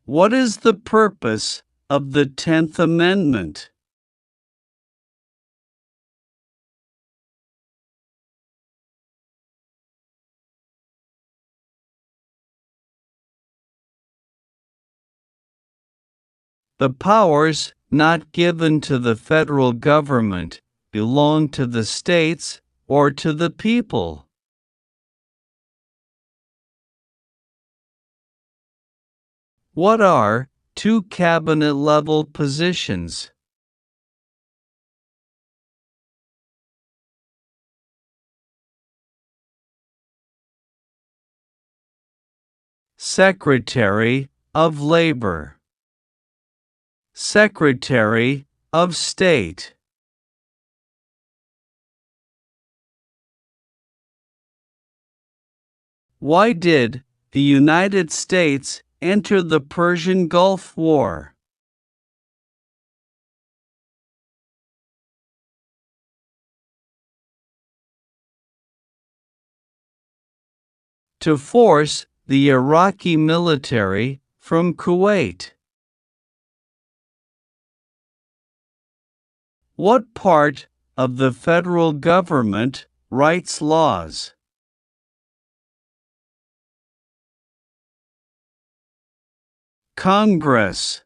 What is the purpose of the 10th Amendment? The powers not given to the federal government belong to the states or to the people. What are two cabinet-level positions? Secretary of Labor, Secretary of State. Why did the United States enter the Persian Gulf War? To force the Iraqi military from Kuwait. What part of the federal government writes laws? Congress.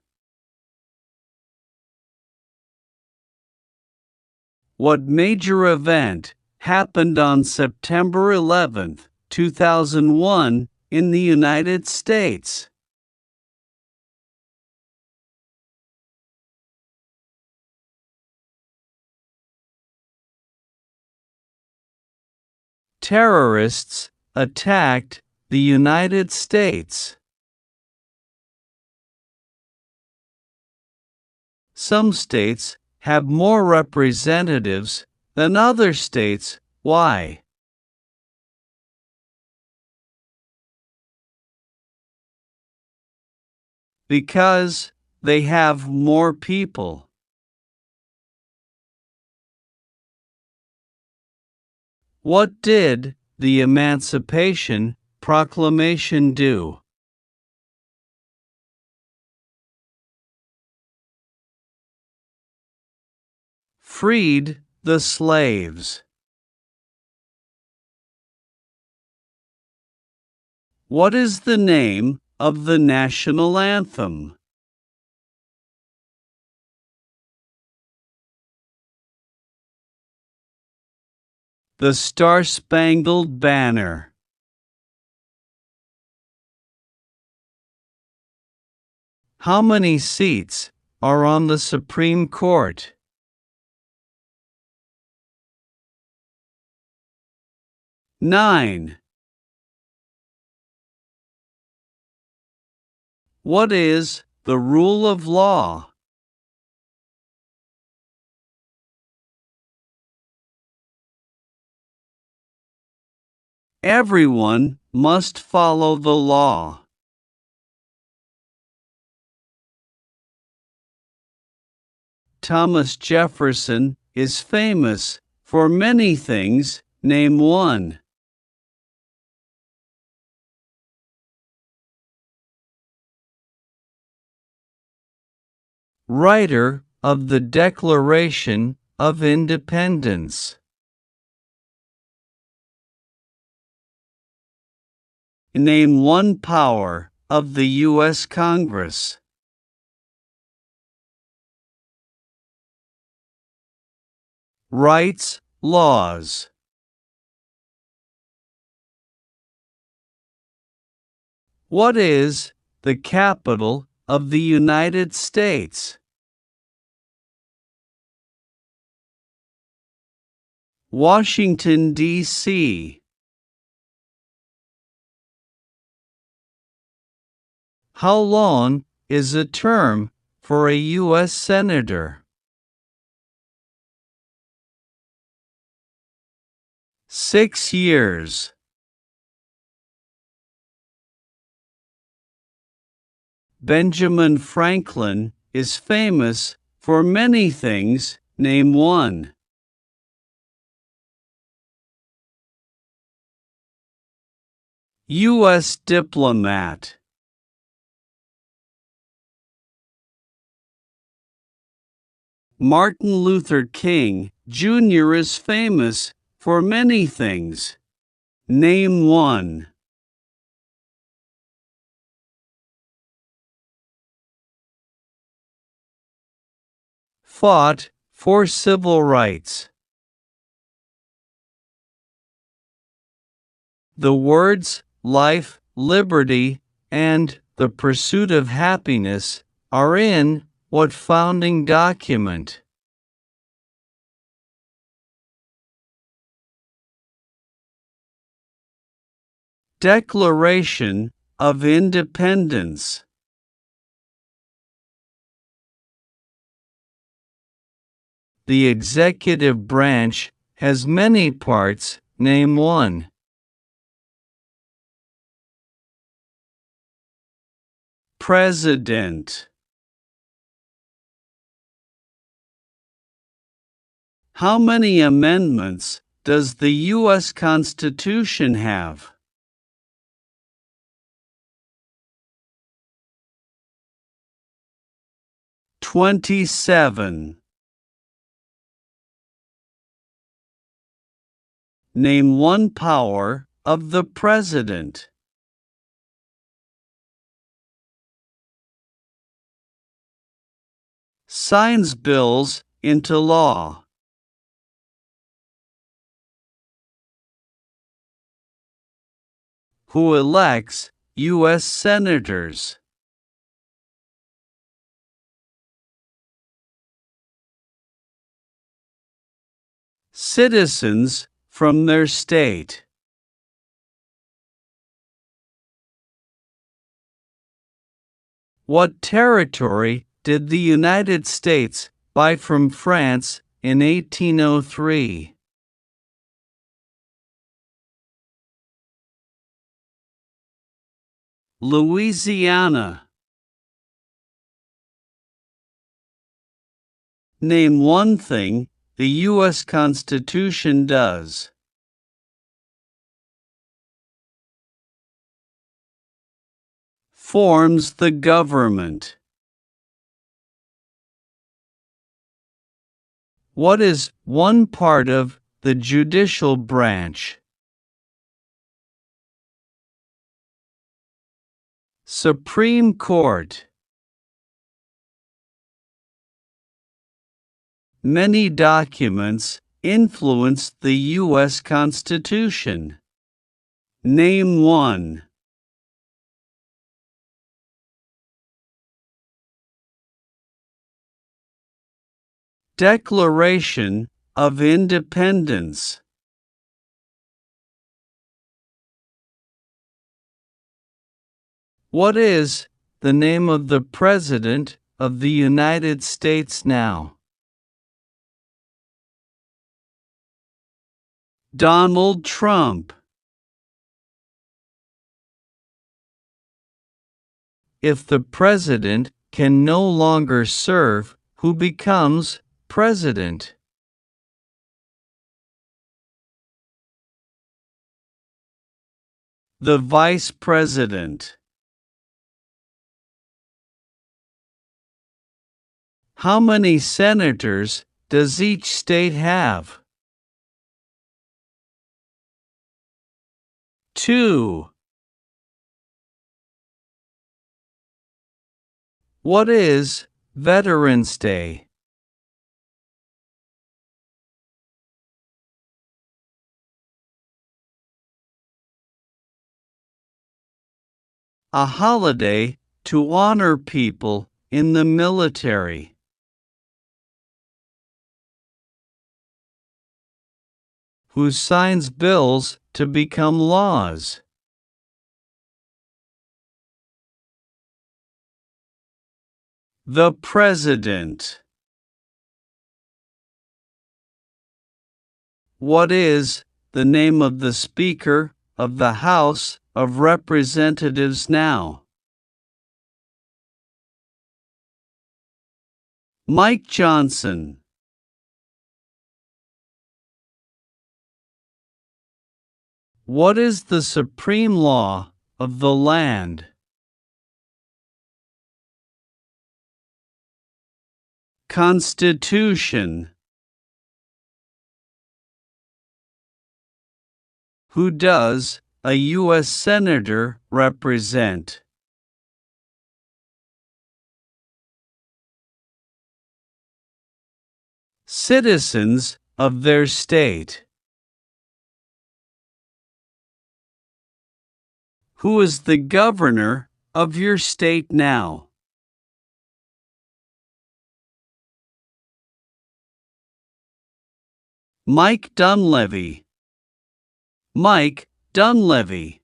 What major event happened on September 11, 2001, in the United States? Terrorists attacked the United States. Some states have more representatives than other states. Why? Because they have more people. What did the Emancipation Proclamation do? Freed the slaves. What is the name of the national anthem? The Star-Spangled Banner. How many seats are on the Supreme Court? 9. What is the rule of law? Everyone must follow the law. Thomas Jefferson is famous for many things. Name one. Writer of the Declaration of Independence. Name one power of the U.S. Congress. Writes laws. What is the capital of the United States? Washington, D.C. How long is a term for a U.S. Senator? 6 years. Benjamin Franklin is famous for many things. Name one. U.S. diplomat. Martin Luther King Jr. is famous for many things. Name one. Fought for civil rights. The words life, liberty, and the pursuit of happiness are in what founding document? Declaration of Independence. The executive branch has many parts. Name one. President. How many amendments does the U.S. Constitution have? 27. Name one power of the President. Signs bills into law. Who elects U.S. senators? Citizens from their state. What territory did the United States buy from France in 1803? Louisiana. Name one thing the U.S. Constitution does. Forms the government. What is one part of the judicial branch? Supreme Court. Many documents influenced the U.S. Constitution. Name one. Declaration of Independence. What is the name of the President of the United States now? Donald Trump. If the President can no longer serve, who becomes President? The Vice President. How many senators does each state have? 2. What is Veterans Day? A holiday to honor people in the military. Who signs bills to become laws? The President. What is the name of the Speaker of the House of Representatives now? Mike Johnson. What is the supreme law of the land? Constitution. Who does a U.S. Senator represent? Citizens of their state. Who is the governor of your state now? Mike Dunleavy. Mike Dunleavy.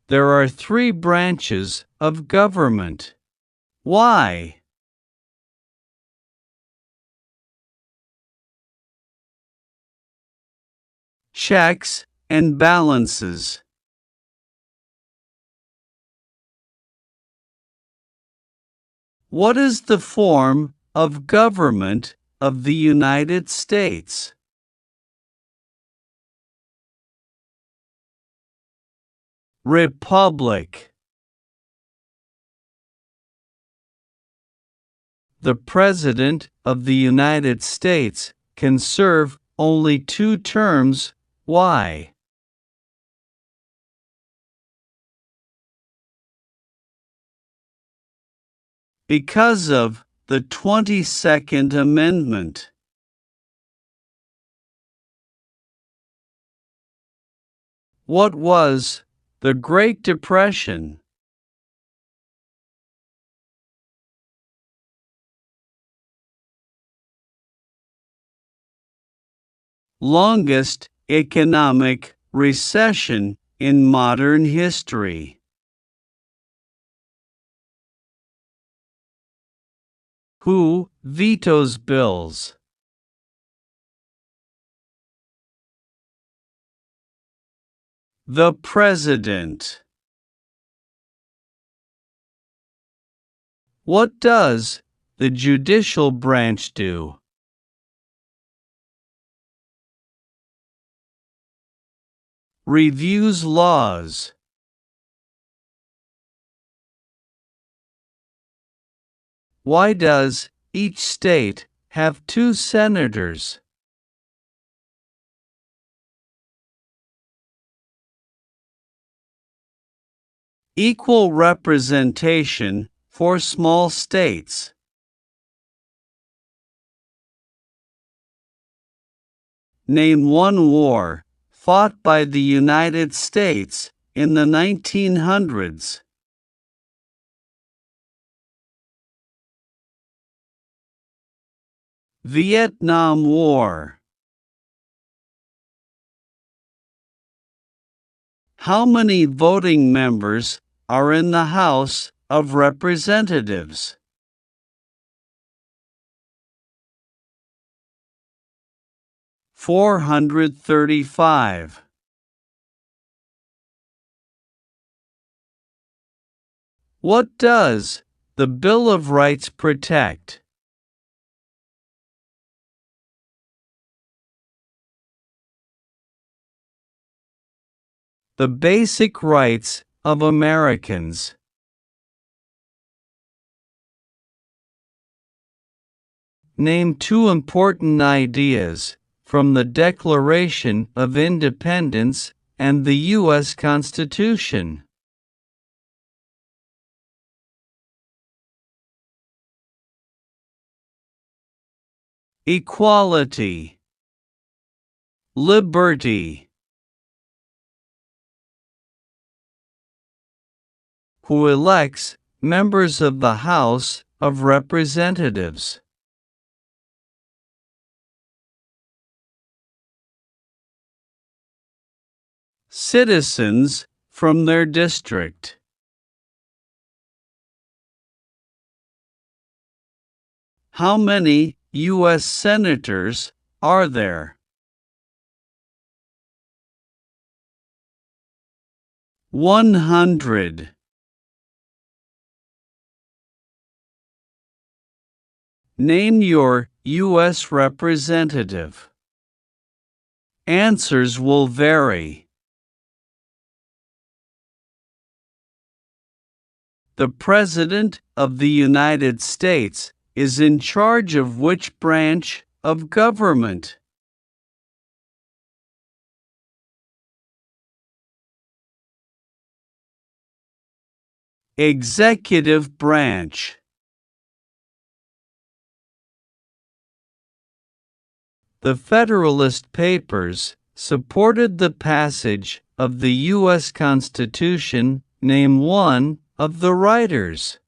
There are 3 branches of government. Why? Checks and balances. What is the form of government of the United States? Republic. The President of the United States can serve only 2 terms. Why? Because of the 22nd Amendment. What was the Great Depression? Longest economic recession in modern history. Who vetoes bills? The President. What does the judicial branch do? Reviews laws. Why does each state have 2 senators? Equal representation for small states. Name 1 war fought by the United States in the 1900s. Vietnam War. How many voting members are in the House of Representatives? 435. What does the Bill of Rights protect? The basic rights of Americans. Name 2 important ideas from the Declaration of Independence and the U.S. Constitution. Equality. Liberty. Who elects members of the House of Representatives? Citizens from their district. How many U.S. senators are there? 100. Name your U.S. representative. Answers will vary. The President of the United States is in charge of which branch of government? Executive branch. The Federalist Papers supported the passage of the U.S. Constitution. Name one of the writers.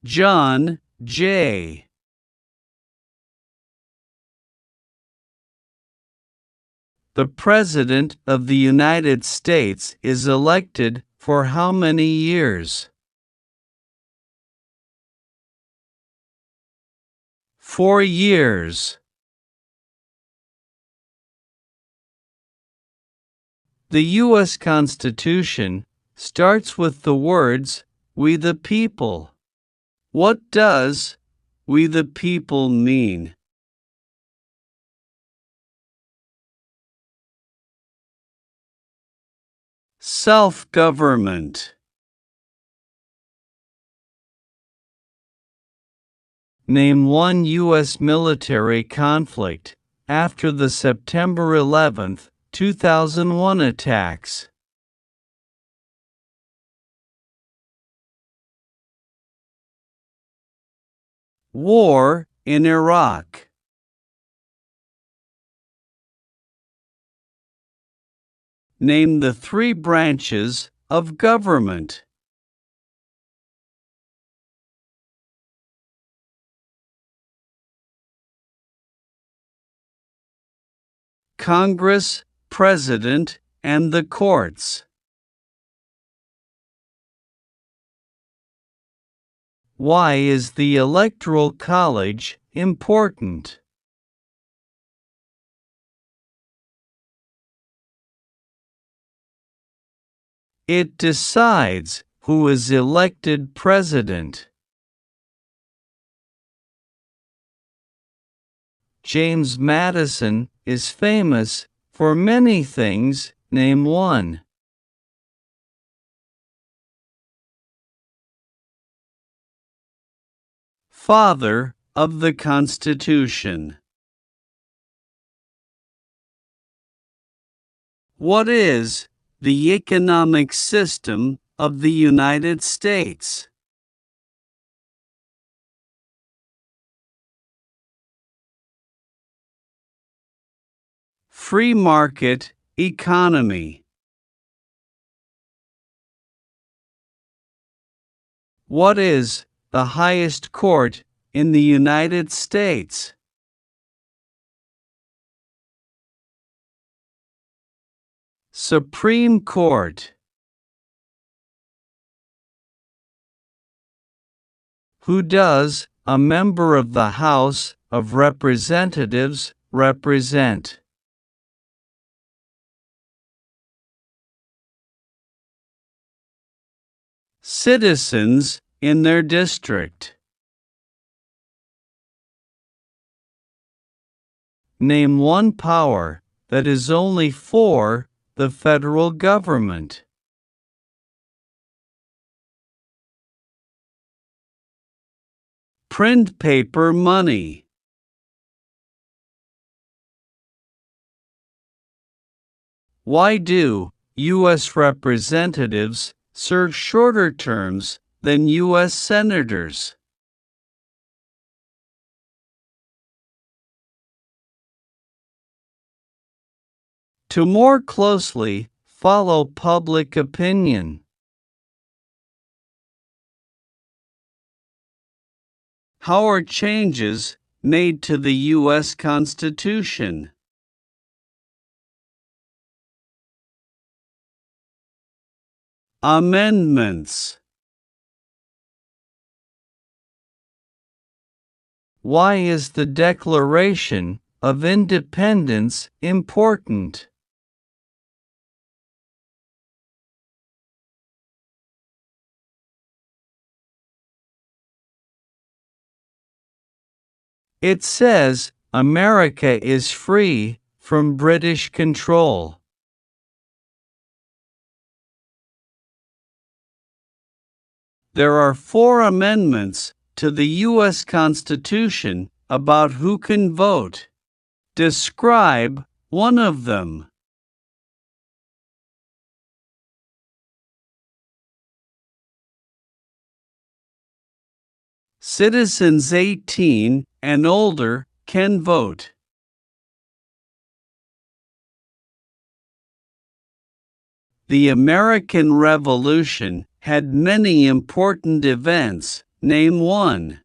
John J. The President of the United States is elected for how many years? 4 years. The U.S. Constitution starts with the words, "We the people." What does "we the people" mean? Self-government. Name one U.S. military conflict after the September 11, 2001 attacks. War in Iraq. Name the 3 branches of government. Congress, President, and the courts. Why is the Electoral College important? It decides who is elected president. James Madison is famous for many things. Name one. Father of the Constitution. What is the economic system of the United States? Free market economy. What is the highest court in the United States? Supreme Court. Who does a member of the House of Representatives represent? Citizens in their district. Name one power that is only for the federal government. Print paper money. Why do U.S. representatives serve shorter terms than U.S. senators? To more closely follow public opinion. How are changes made to the U.S. Constitution? Amendments. Why is the Declaration of Independence important? It says America is free from British control. There are 4 amendments to the U.S. Constitution about who can vote. Describe one of them. Citizens 18 and older can vote. The American Revolution had many important events. Name one.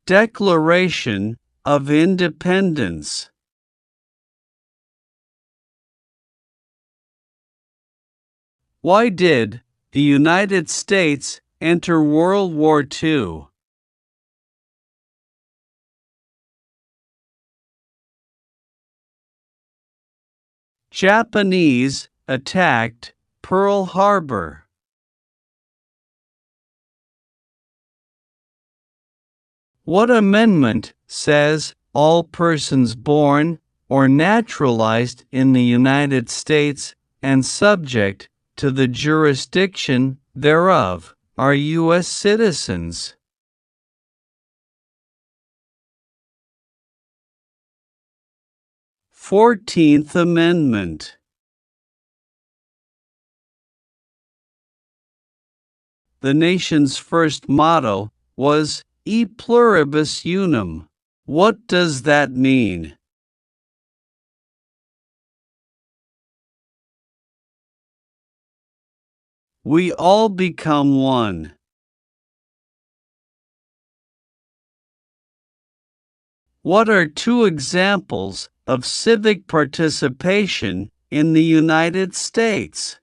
Declaration of Independence. Why did the United States enter World War II? Japanese attacked Pearl Harbor. What amendment says all persons born or naturalized in the United States and subject to the jurisdiction thereof are U.S. citizens? 14th Amendment. The nation's first motto was E pluribus unum. What does that mean? We all become one. What are 2 examples of civic participation in the United States?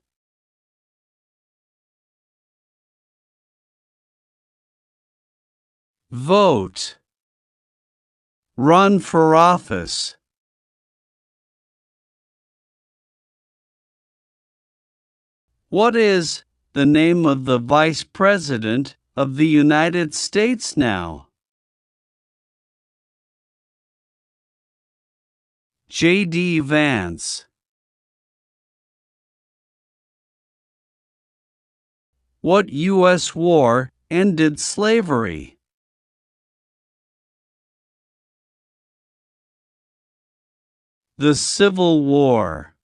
Vote. Run for office. What is the name of the Vice President of the United States now? J.D. Vance. What U.S. war ended slavery? The Civil War.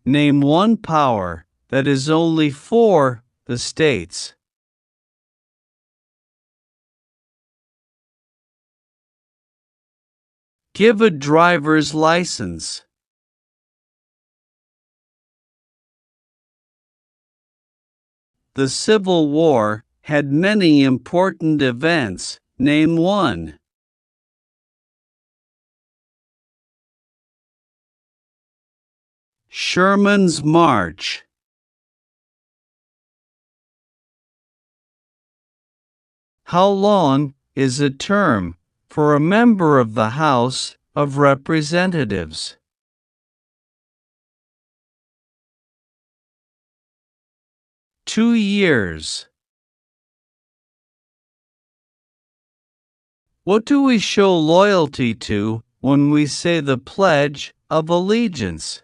Name one power that is only for the states. Give a driver's license. The Civil War had many important events. Name one. Sherman's March. How long is a term for a member of the House of Representatives? 2 years. What do we show loyalty to when we say the Pledge of Allegiance?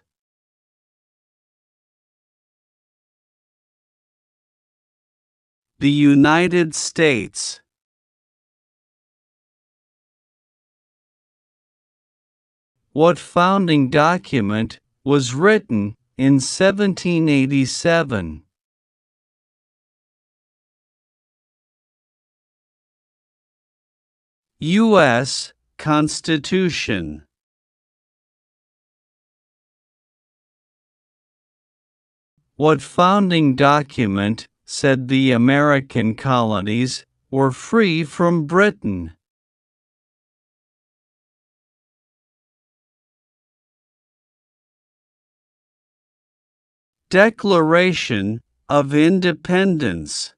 The United States. What founding document was written in 1787? U.S. Constitution. What founding document said the American colonies were free from Britain? Declaration of Independence.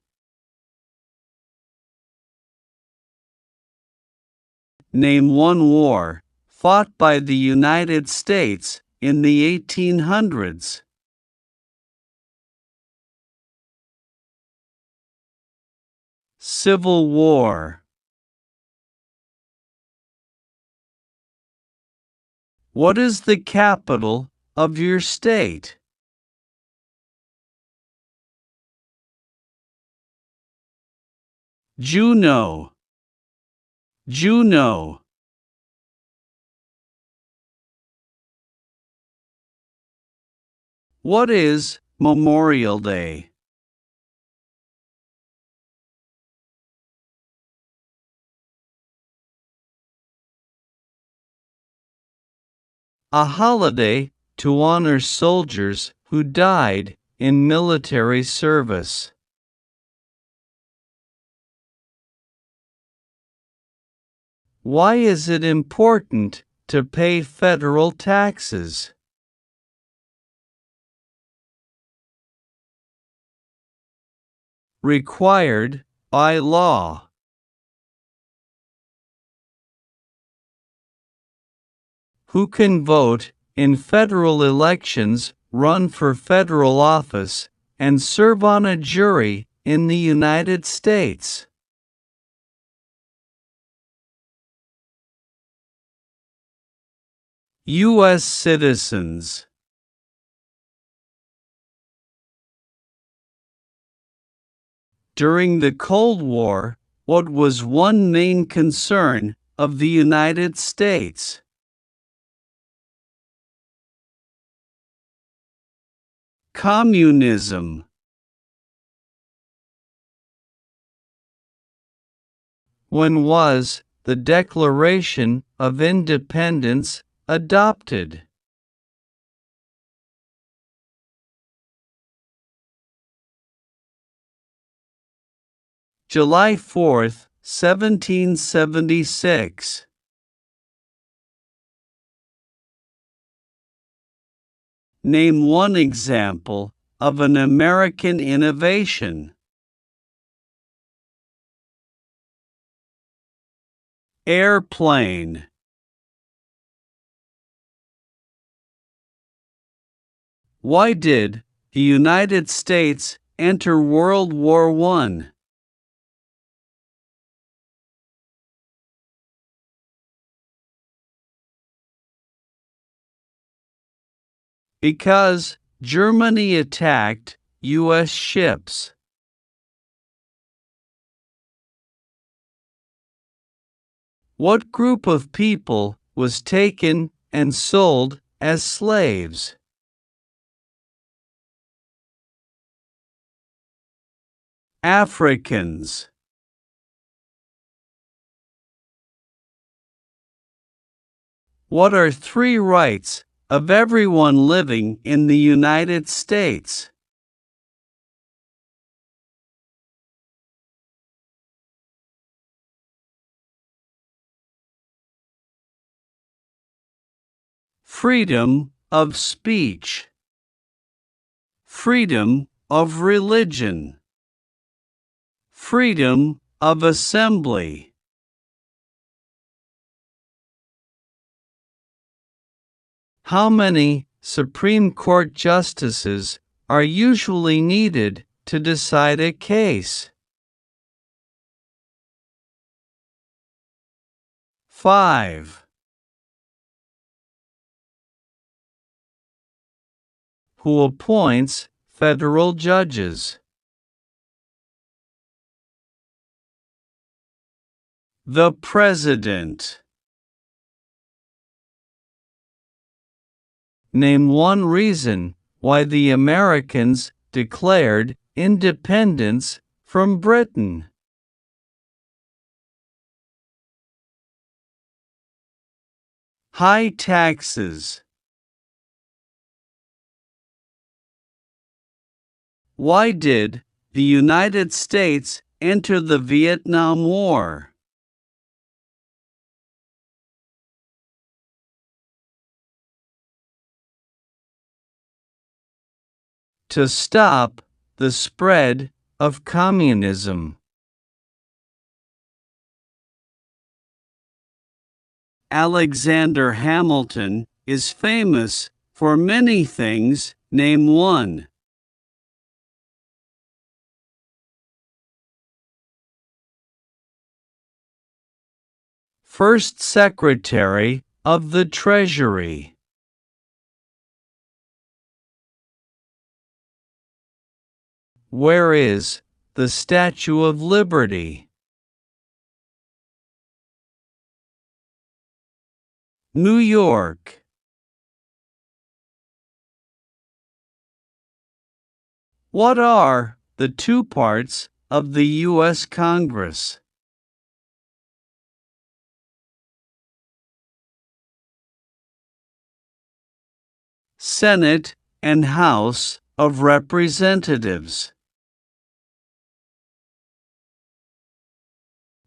Name one war fought by the United States in the 1800s. Civil War. What is the capital of your state? Juneau. Juneau. What is Memorial Day? A holiday to honor soldiers who died in military service. Why is it important to pay federal taxes? Required by law. Who can vote in federal elections, run for federal office, and serve on a jury in the United States? U.S. citizens. During the Cold War, what was one main concern of the United States? Communism. When was the Declaration of Independence adopted? July 4th, 1776. Name one example of an American innovation. Airplane. Why did the United States enter World War I? Because Germany attacked U.S. ships. What group of people was taken and sold as slaves? Africans. What are three rights of everyone living in the United States? Freedom of speech. Freedom of religion. Freedom of assembly. How many Supreme Court justices are usually needed to decide a case? 5. Who appoints federal judges? The President. Name one reason why the Americans declared independence from Britain. High taxes. Why did the United States enter the Vietnam War? To stop the spread of communism. Alexander Hamilton is famous for many things. Name one. First Secretary of the Treasury. Where is the Statue of Liberty? New York. What are the two parts of the U.S. Congress? Senate and House of Representatives.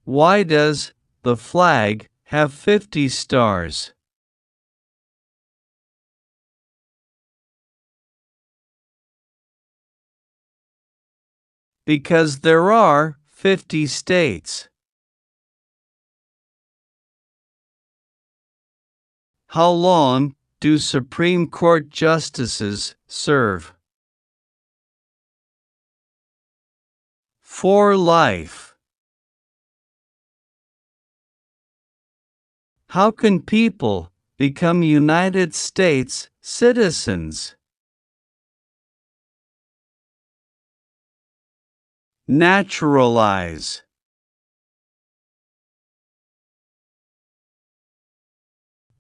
Why does the flag have 50 stars? Because there are 50 states. How long do Supreme Court justices serve? For life. How can people become United States citizens? Naturalize.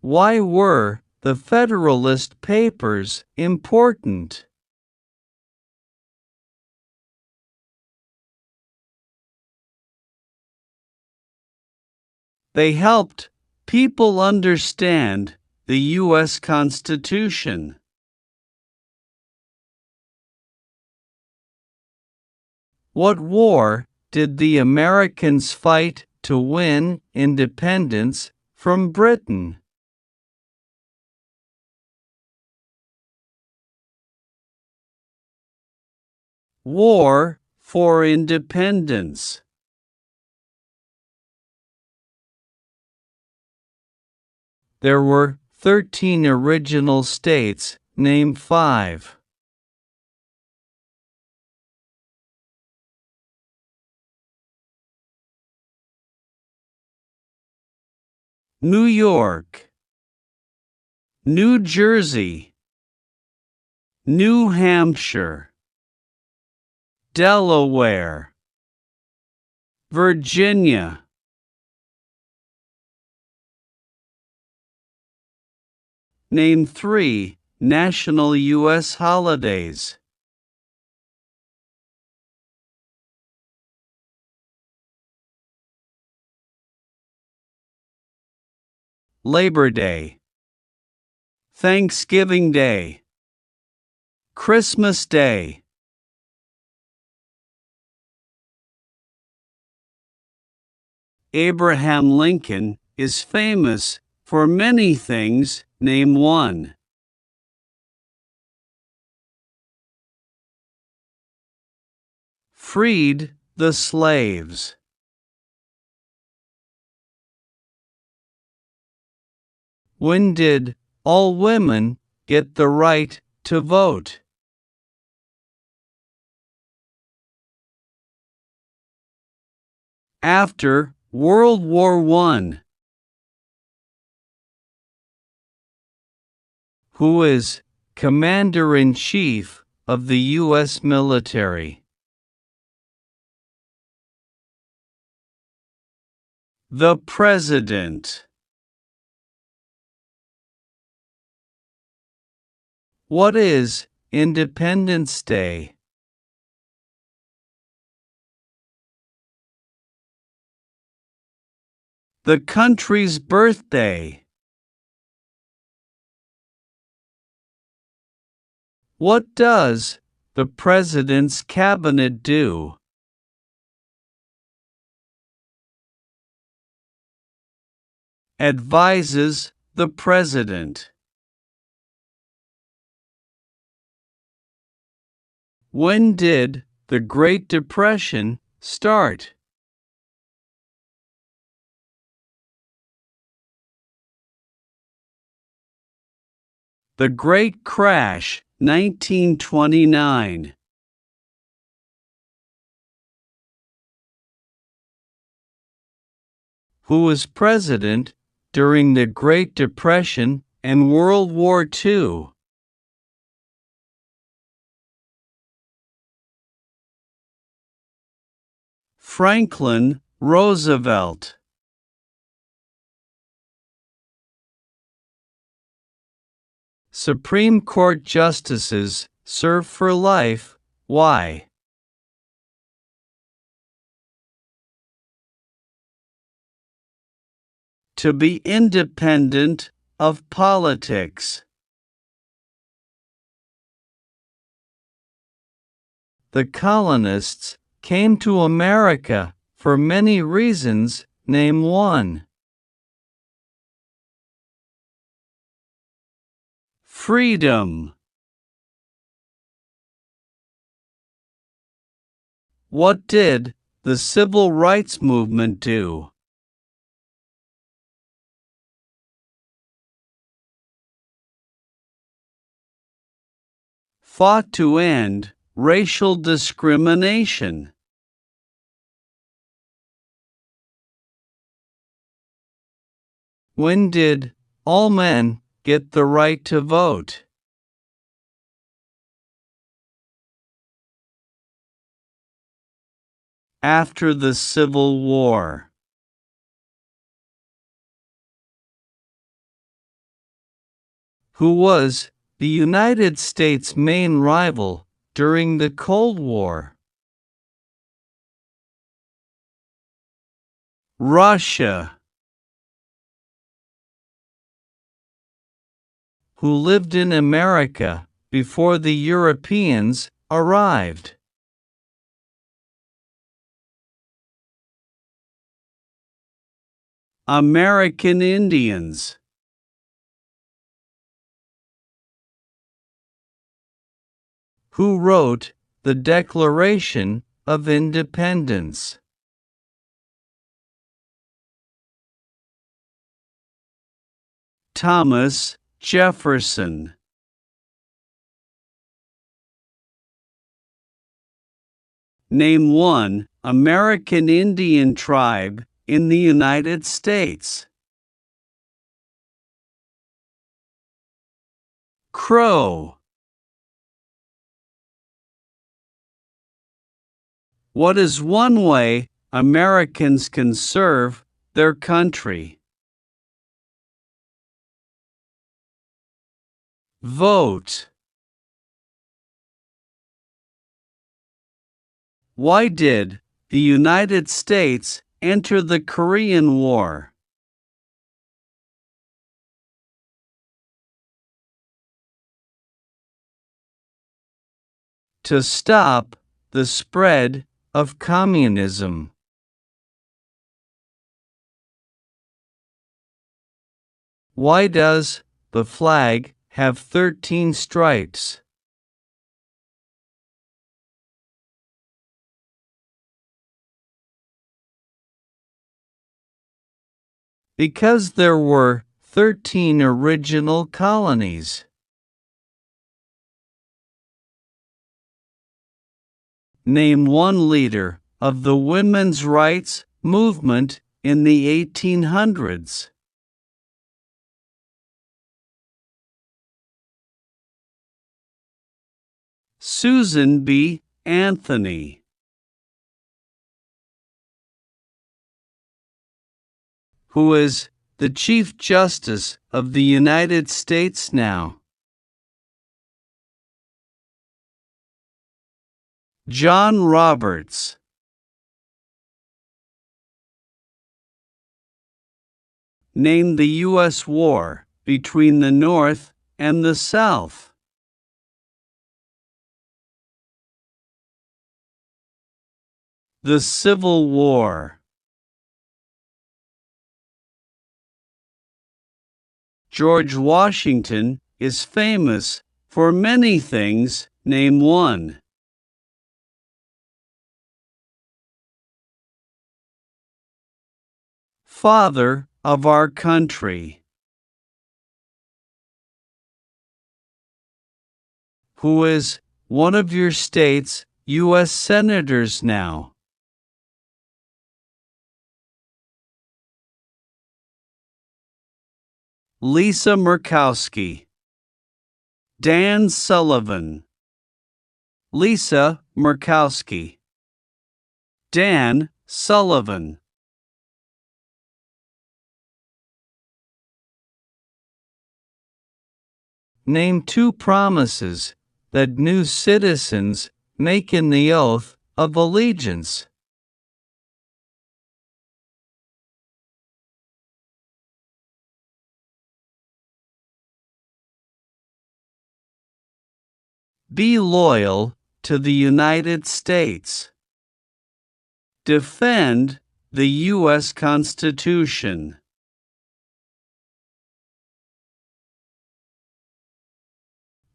Why were the Federalist Papers important? They helped people understand the U.S. Constitution. What war did the Americans fight to win independence from Britain? War for Independence. There were 13 original states. Name 5. New York, New Jersey, New Hampshire, Delaware, Virginia. Name 3 national U.S. holidays. Labor Day, Thanksgiving Day, Christmas Day. Abraham Lincoln is famous for many things. Name 1. Freed the slaves. When did all women get the right to vote? After World War I. Who is Commander-in-Chief of the U.S. military? The President. What is Independence Day? The country's birthday. What does the President's cabinet do? Advises the President. When did the Great Depression start? The Great Crash, 1929. Who was president during the Great Depression and World War II? Franklin Roosevelt. Supreme Court justices serve for life. Why? To be independent of politics. The colonists came to America for many reasons. Name one. Freedom. What did the Civil Rights Movement do? Fought to end racial discrimination. When did all men get the right to vote? After the Civil War. Who was the United States' main rival during the Cold War? Russia. Who lived in America before the Europeans arrived? American Indians. Who wrote the Declaration of Independence? Thomas Jefferson. Name one American Indian tribe in the United States. Crow. What is one way Americans can serve their country? Vote. Why did the United States enter the Korean War? To stop the spread of communism. Why does the flag have 13 stripes? Because there were 13 original colonies. Name one leader of the women's rights movement in the 1800s. Susan B. Anthony. Who is the Chief Justice of the United States now? John Roberts. Name the U.S. war between the North and the South. The Civil War. George Washington is famous for many things. Name one. Father of our country. Who is one of your state's U.S. senators now? Lisa Murkowski. Dan Sullivan. Lisa Murkowski. Dan Sullivan. Name 2 promises that new citizens make in the oath of allegiance. Be loyal to the United States. Defend the U.S. Constitution.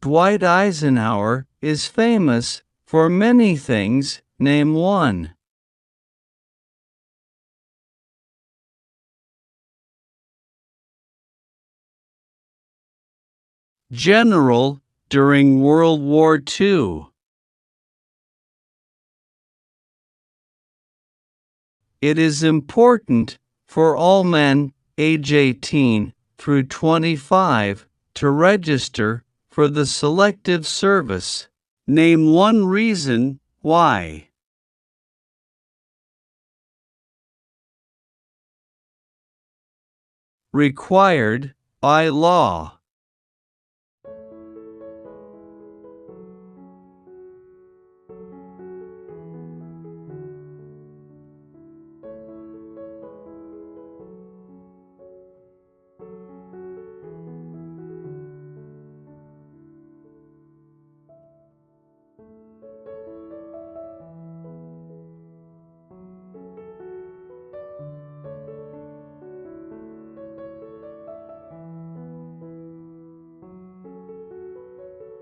Dwight Eisenhower is famous for many things. Name 1. General during World War II. It is important for all men age 18 through 25 to register for the Selective Service. Name 1 reason why. Required by law.